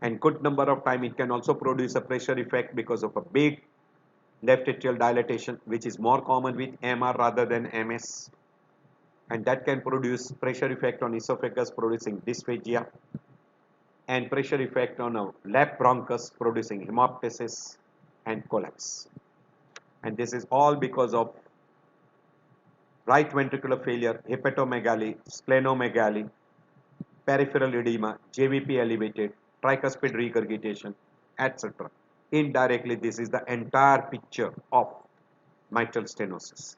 and good number of time it can also produce a pressure effect because of a big left atrial dilatation, which is more common with MR rather than MS, and that can produce pressure effect on esophagus producing dysphagia, and pressure effect on a left bronchus producing hemoptysis and collapse. And this is all because of right ventricular failure, hepatomegaly, splenomegaly, peripheral edema, JVP elevated, tricuspid regurgitation, etc. Indirectly, this is the entire picture of mitral stenosis.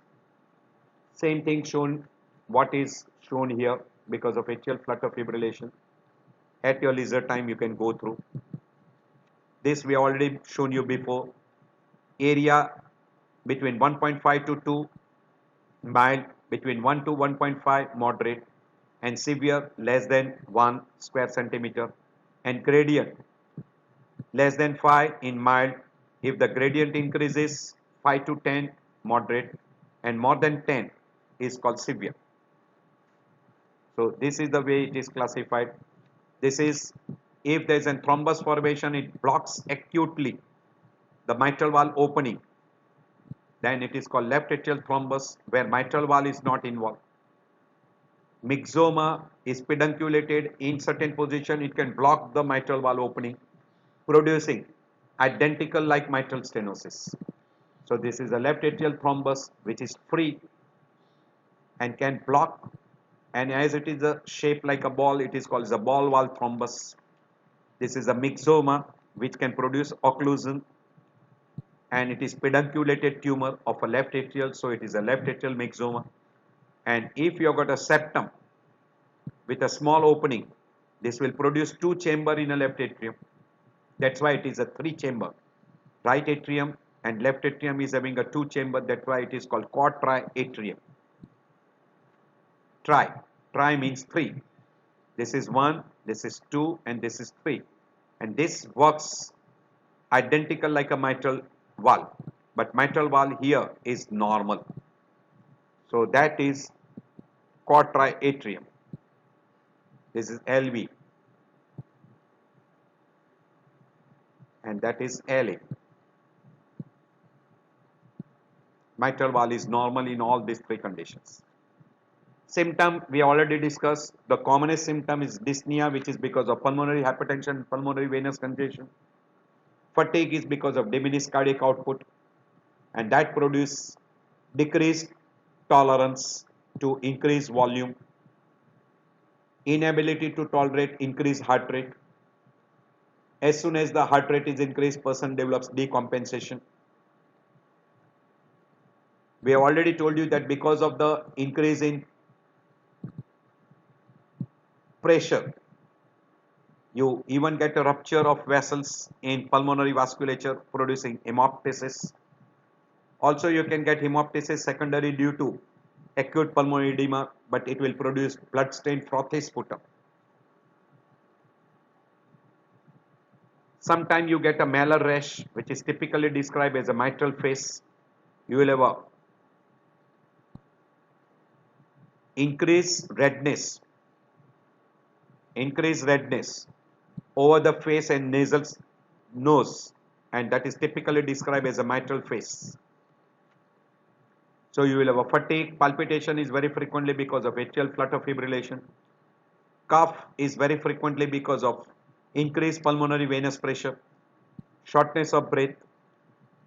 Same thing shown, what is shown here because of atrial flutter fibrillation. At your leisure time, you can go through. This we already shown you before. Area between 1.5 to 2, mild between 1 to 1.5, moderate, and severe less than 1 square centimeter, and gradient less than 5 in mild. If the gradient increases 5 to 10, moderate, and more than 10 is called severe. So this is the way it is classified. This is if there is a thrombus formation, it blocks acutely the mitral valve opening, then it is called left atrial thrombus where mitral valve is not involved. Myxoma is pedunculated in certain position, it can block the mitral valve opening, producing identical like mitral stenosis. So this is a left atrial thrombus which is free and can block, and as it is a shape like a ball, it is called as a ball valve thrombus. This is a myxoma which can produce occlusion, and it is pedunculated tumor of a left atrial, so it is a left atrial myxoma. And if you have got a septum with a small opening, this will produce two chamber in a left atrium. That's why it is a three chamber. Right atrium and left atrium is having a two chamber, that's why it is called quadriatrium. Tri means three. This is 1, this is 2, and this is 3. And this works identical like a mitral valve. But mitral valve here is normal. So that is quadriatrium. This is LV. And that is LA. Mitral valve is normal in all these three conditions. Symptom we already discussed. The commonest symptom is dyspnea, which is because of pulmonary hypertension, pulmonary venous congestion. Fatigue is because of diminished cardiac output, and that produces decreased tolerance to increased volume, inability to tolerate increased heart rate. As soon as the heart rate is increased, person develops decompensation. We have already told you that because of the increase in pressure, you even get a rupture of vessels in pulmonary vasculature producing hemoptysis. Also you can get hemoptysis secondary due to acute pulmonary edema, but it will produce blood stained frothy sputum. Sometimes you get a malar rash, which is typically described as a mitral face. You will have a increase redness, increase redness over the face and nasal nose, and that is typically described as a mitral phase. So you will have a fatigue, palpitation is very frequently because of atrial flutter fibrillation. Cough is very frequently because of increased pulmonary venous pressure, shortness of breath.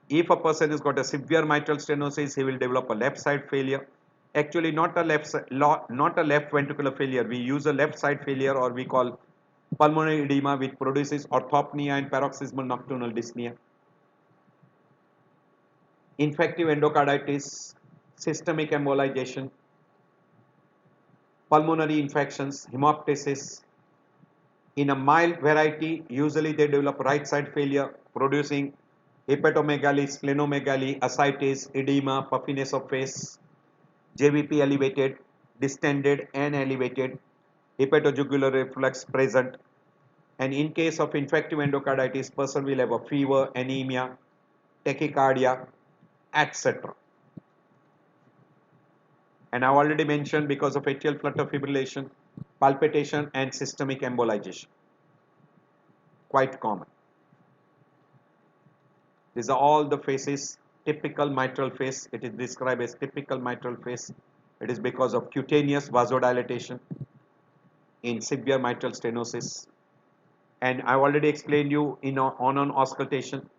If a person has got a severe mitral stenosis, he will develop a left side failure. Actually, not a not a left ventricular failure. We use a left side failure, or we call pulmonary edema, which produces orthopnea and paroxysmal nocturnal dyspnea. Infective endocarditis, systemic embolization, pulmonary infections, hemoptysis. In a mild variety, usually they develop right side failure, producing hepatomegaly, splenomegaly, ascites, edema, puffiness of face, JVP elevated, distended and elevated, hepatojugular reflux present. And in case of infective endocarditis, person will have a fever, anemia, tachycardia, etc. And I've already mentioned because of atrial flutter fibrillation, palpitation and systemic embolization. Quite common. These are all the phases. Typical mitral phase. It is described as typical mitral phase. It is because of cutaneous vasodilatation in severe mitral stenosis. And I've already explained you on auscultation.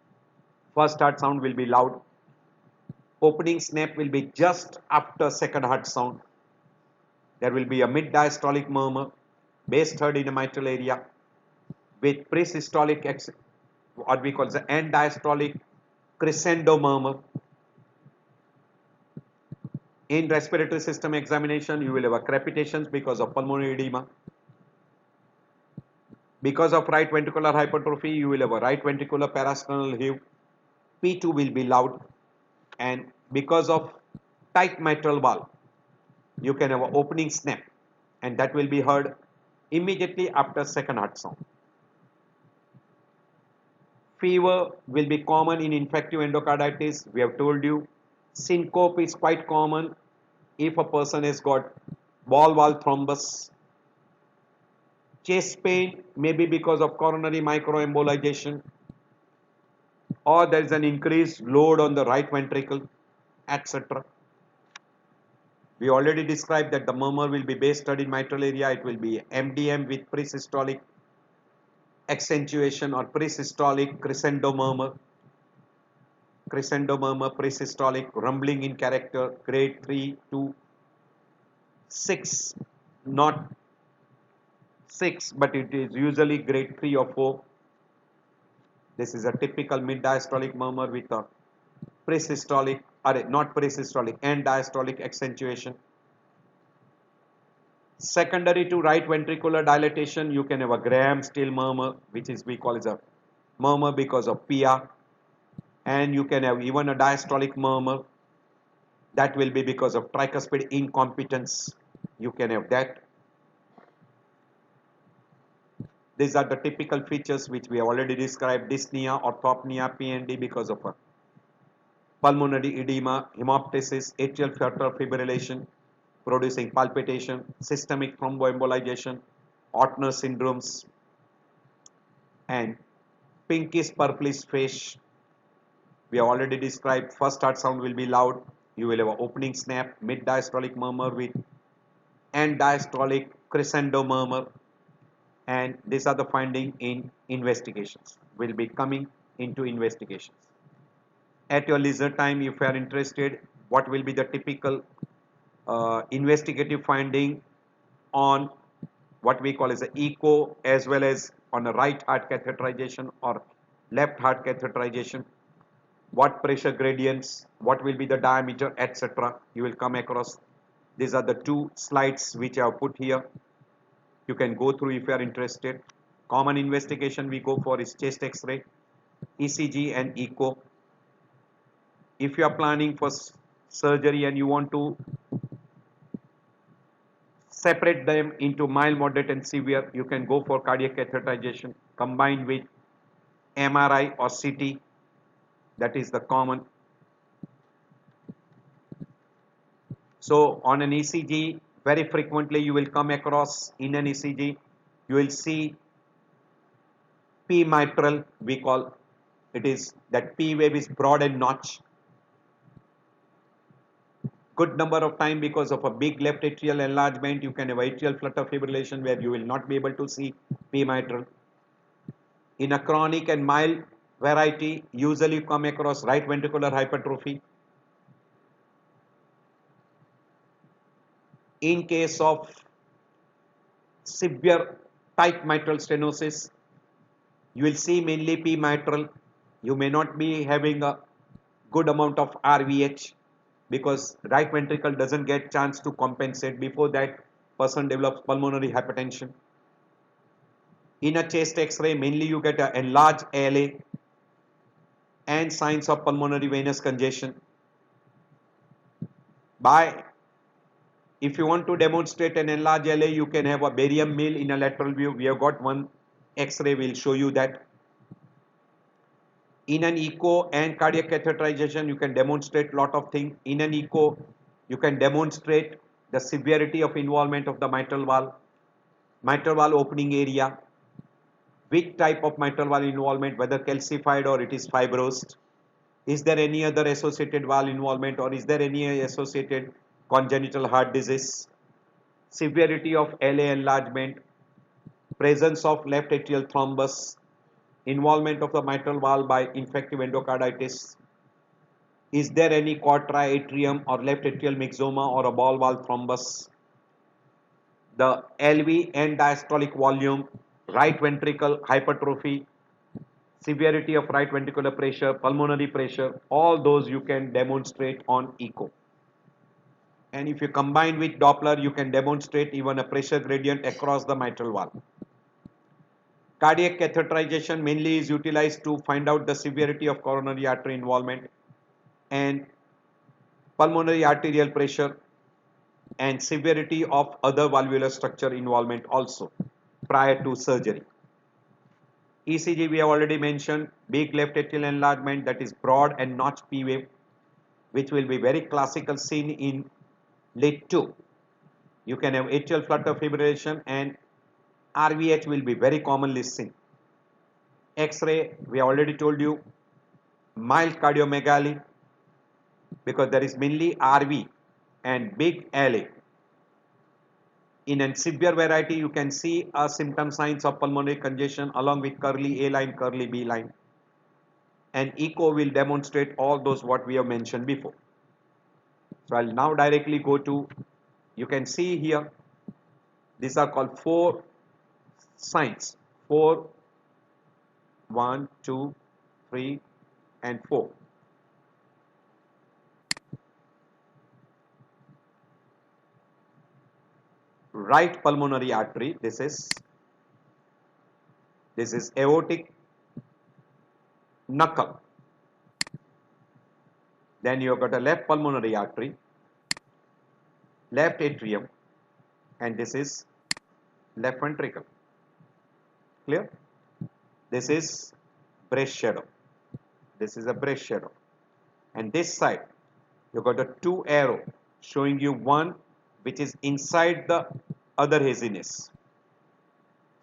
First heart sound will be loud. Opening snap will be just after second heart sound. There will be a mid-diastolic murmur, base third in the mitral area, with pre-systolic, what we call the end diastolic crescendo murmur. In respiratory system examination, you will have a crepitations because of pulmonary edema. Because of right ventricular hypertrophy, you will have a right ventricular parasternal heave. P2 will be loud. And because of tight mitral valve, you can have an opening snap, and that will be heard immediately after second heart sound. Fever will be common in infective endocarditis. We have told you. Syncope is quite common if a person has got ball valve thrombus. Chest pain may be because of coronary microembolization, or there is an increased load on the right ventricle, etc. We already described that the murmur will be based in mitral area. It will be MDM with presystolic accentuation or presystolic crescendo murmur. Crescendo murmur, presystolic, rumbling in character, grade 3 to 6, not 6, but it is usually grade 3 or 4. This is a typical mid-diastolic murmur with a presystolic, or not presystolic, end diastolic accentuation. Secondary to right ventricular dilatation, you can have a Graham-Still murmur, which is we call as a murmur because of PIA, and you can have even a diastolic murmur. That will be because of tricuspid incompetence. You can have that. These are the typical features which we have already described: dyspnea, orthopnea, PND because of a pulmonary edema, hemoptysis, atrial flutter fibrillation, producing palpitation, systemic thromboembolization, Ortner syndromes, and pinkish purplish face. We have already described first heart sound will be loud. You will have an opening snap, mid diastolic murmur with end diastolic crescendo murmur, and these are the findings in investigations. We'll be coming into investigations. At your leisure time, if you are interested, what will be the typical investigative finding on what we call as an echo, as well as on a right heart catheterization or left heart catheterization, what pressure gradients, what will be the diameter, etc. You will come across. These are the two slides which I have put here. You can go through if you are interested. Common investigation we go for is chest X-ray, ECG and echo. If you are planning for surgery and you want to separate them into mild, moderate and severe, you can go for cardiac catheterization combined with MRI or CT. That is the common. So on an ECG, very frequently you will come across in an ECG, you will see P mitral, we call it is that P wave is broad and notch. Good number of time because of a big left atrial enlargement, you can have atrial flutter fibrillation where you will not be able to see P mitral. In a chronic and mild variety, usually you come across right ventricular hypertrophy. In case of severe tight mitral stenosis, you will see mainly P mitral. You may not be having a good amount of RVH because right ventricle doesn't get chance to compensate. Before that, person develops pulmonary hypertension. In a chest X-ray, mainly you get an enlarged ALA and signs of pulmonary venous congestion. If you want to demonstrate an enlarged LA, you can have a barium meal in a lateral view. We have got one X-ray, will show you that. In an echo and cardiac catheterization, you can demonstrate lot of things. In an echo, you can demonstrate the severity of involvement of the mitral valve opening area, which type of mitral valve involvement, whether calcified or it is fibrosed. Is there any other associated valve involvement or is there any associated congenital heart disease? Severity of LA enlargement, presence of left atrial thrombus, involvement of the mitral valve by infective endocarditis. Is there any quadri atrium or left atrial myxoma or a ball valve thrombus? The LV and diastolic volume, right ventricle hypertrophy, severity of right ventricular pressure, pulmonary pressure, all those you can demonstrate on echo. And if you combine with Doppler, you can demonstrate even a pressure gradient across the mitral valve. Cardiac catheterization mainly is utilized to find out the severity of coronary artery involvement and pulmonary arterial pressure and severity of other valvular structure involvement also prior to surgery. ECG we have already mentioned, big left atrial enlargement, that is broad and notch P wave, which will be very classical seen in lead 2. You can have atrial flutter fibrillation and RVH will be very commonly seen. X-ray, we already told you, mild cardiomegaly because there is mainly RV and big LA. In a severe variety, you can see a symptom signs of pulmonary congestion along with curly A line, curly B line. And echo will demonstrate all those what we have mentioned before. So I'll now directly go to, you can see here, these are called 4 signs. 4, 1, 2, 3, and 4. Right pulmonary artery, this is aortic knuckle. Then you have got a left pulmonary artery, left atrium, and this is left ventricle. Clear? This is breast shadow. This is a breast shadow. And this side, you got a 2 arrow showing you one which is inside the other haziness.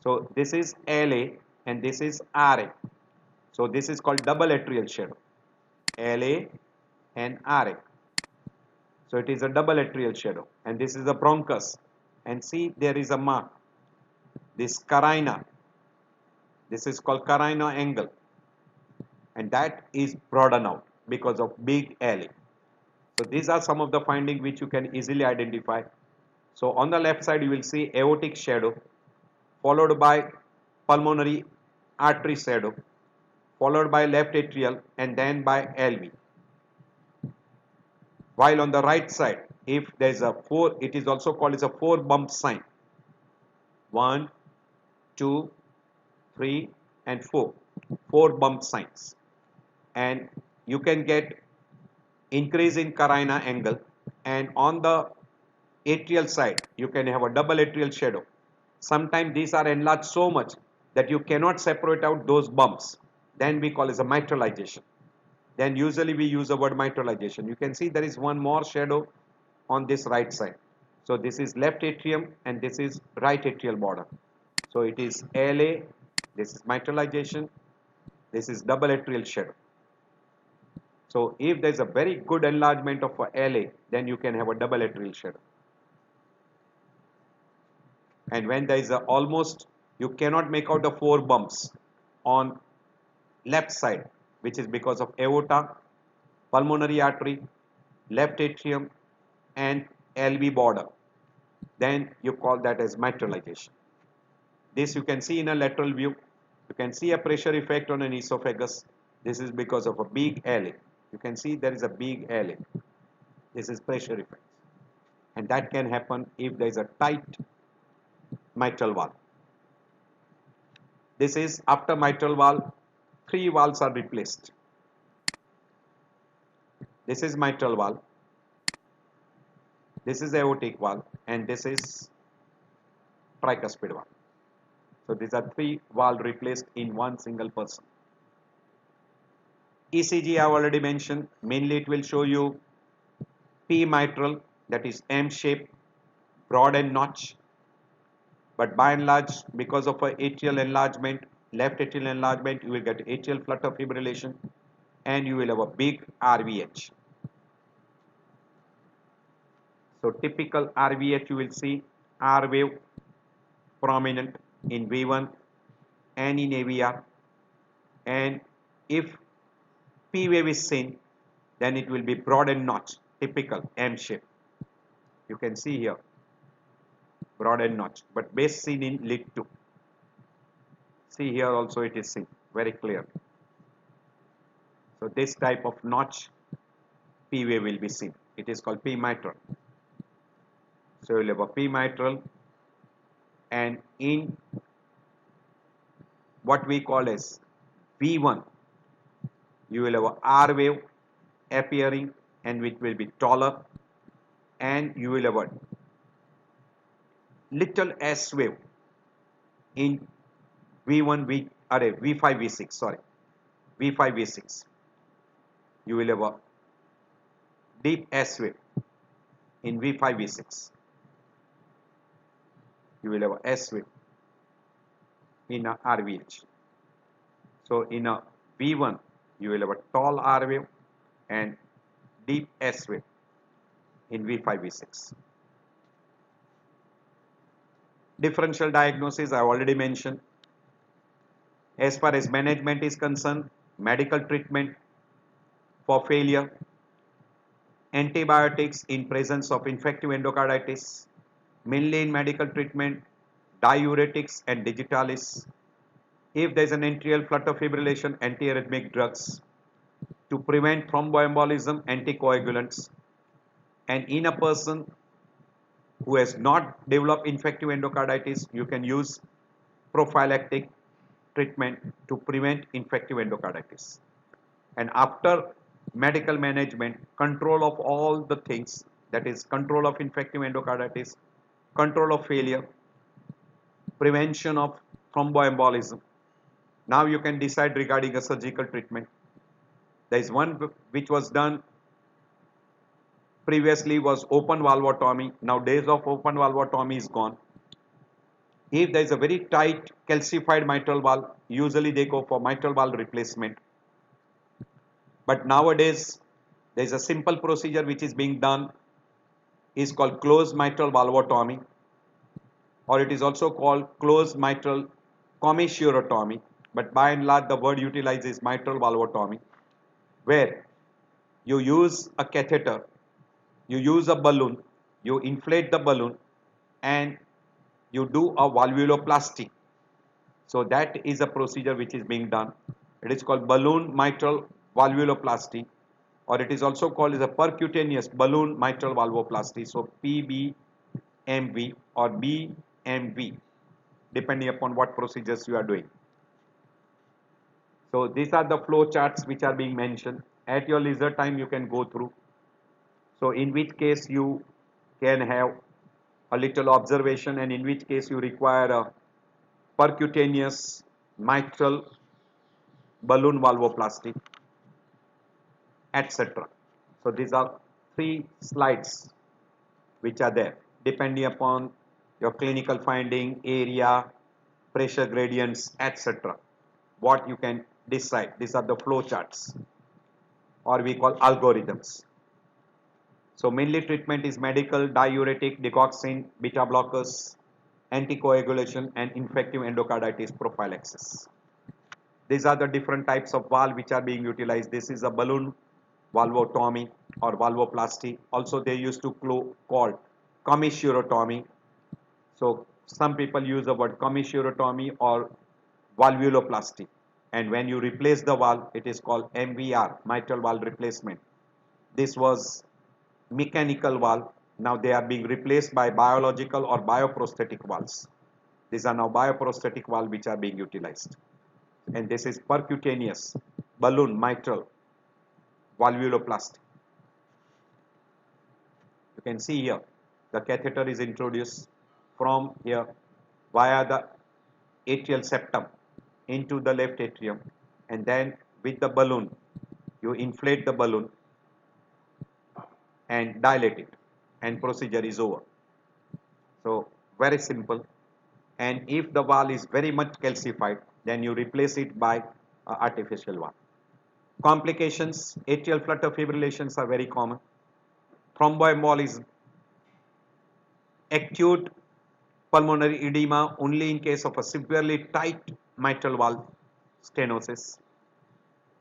So this is LA and this is RA. So this is called double atrial shadow. LA and RA. So it is a double atrial shadow. And this is the bronchus. And see, there is a mark. This carina. This is called carina angle. And that is broadened out because of big LA. So these are some of the findings which you can easily identify. So on the left side, you will see aortic shadow, followed by pulmonary artery shadow, followed by left atrial, and then by LV. While on the right side, if there is a 4, it is also called as a 4 bump sign. 1, 2, 3, and 4. 4 bump signs. And you can get increase in carina angle, and on the atrial side, you can have a double atrial shadow. Sometimes these are enlarged so much that you cannot separate out those bumps. Then we call it a mitralization. Then usually we use the word mitralization. You can see there is one more shadow on this right side. So this is left atrium and this is right atrial border. So it is ALA, this is mitralization, this is double atrial shadow. So if there is a very good enlargement of LA, then you can have a double atrial shadow. And when there is a almost, you cannot make out the four bumps on left side, which is because of aorta, pulmonary artery, left atrium, and LV border. Then you call that as mitralization. This you can see in a lateral view. You can see a pressure effect on an esophagus. This is because of a big LA. You can see there is a big LA. This is pressure effect. And that can happen if there is a tight mitral valve. This is after mitral valve, three valves are replaced. This is mitral valve, this is aortic valve, and this is tricuspid valve. So these are three valves replaced in one single person. ECG I have already mentioned. Mainly it will show you P mitral, that is M shape, broad and notch. But by and large, because of a atrial enlargement, left atrial enlargement, you will get atrial flutter fibrillation and you will have a big RVH. So typical RVH, you will see R wave prominent in V1 and in AVR, and if P wave is seen, then it will be broad and notch, typical M shape. You can see here broad and notch, but base seen in lead 2. See here also it is seen very clear. So this type of notch P wave will be seen. It is called P mitral. So you will have a P mitral, and in what we call as V1, you will have a R wave appearing and which will be taller, and you will have a little S wave in V1, V5, V6, sorry, V5, V6. You will have a deep S wave in V5, V6. You will have a S wave in a RVH. So in a V1, you will have a tall R wave and deep S wave in V5, V6. Differential diagnosis I have already mentioned. As far as management is concerned, medical treatment for failure, antibiotics in presence of infective endocarditis, mainly in medical treatment, diuretics and digitalis. If there is an atrial flutter fibrillation, antiarrhythmic drugs. To prevent thromboembolism, anticoagulants. And in a person who has not developed infective endocarditis, you can use prophylactic treatment to prevent infective endocarditis. And after medical management, control of all the things, that is control of infective endocarditis, control of failure, prevention of thromboembolism. Now you can decide regarding a surgical treatment. There is one which was done previously, was open valvotomy. Now days of open valvotomy is gone. If there is a very tight calcified mitral valve, usually they go for mitral valve replacement. But nowadays there is a simple procedure which is being done, is called closed mitral valvotomy, or it is also called closed mitral commissurotomy, but by and large the word utilized is mitral valvotomy, where you use a catheter, you use a balloon, you inflate the balloon and you do a valvuloplasty. So that is a procedure which is being done. It is called balloon mitral valvuloplasty, or it is also called as a percutaneous balloon mitral valvoplasty. So PBMV or BMV, depending upon what procedures you are doing. So these are the flow charts which are being mentioned. At your leisure time you can go through. So in which case you can have a little observation, and in which case you require a percutaneous mitral balloon valvoplasty, etc. So these are 3 slides which are there. depending upon your clinical finding, area, pressure gradients, etc. What you can decide. These are the flow charts, or we call algorithms. So mainly treatment is medical, diuretic, digoxin, beta blockers, anticoagulation, and infective endocarditis prophylaxis. These are the different types of valve which are being utilized. This is a balloon valvotomy or valvoplasty. Also they used to call commissurotomy. So some people use the word commissurotomy or valvuloplasty. And when you replace the valve, it is called MVR, mitral valve replacement. This was mechanical valve. Now they are being replaced by biological or bioprosthetic valves. These are now bioprosthetic valve which are being utilized. And this is percutaneous balloon mitral valvuloplasty. You can see here the catheter is introduced from here via the atrial septum into the left atrium, and then with the balloon you inflate the balloon and dilate it, and procedure is over. So very simple. And if the valve is very much calcified, then you replace it by artificial valve. Complications, atrial flutter fibrillations are very common. Thromboembolism, acute pulmonary edema only in case of a severely tight mitral valve stenosis.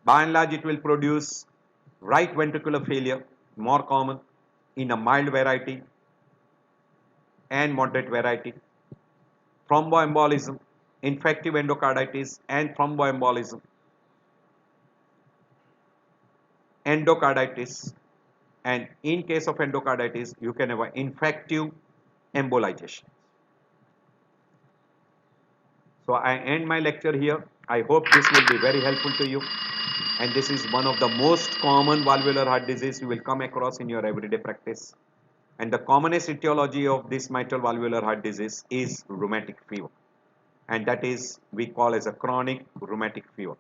By and large, it will produce right ventricular failure, more common in a mild variety and moderate variety. Thromboembolism, infective endocarditis and thromboembolism, endocarditis, and in case of endocarditis, you can have an infective embolization. So I end my lecture here. I hope this will be very helpful to you. And this is one of the most common valvular heart disease you will come across in your everyday practice. And the commonest etiology of this mitral valvular heart disease is rheumatic fever. And that is we call as a chronic rheumatic fever.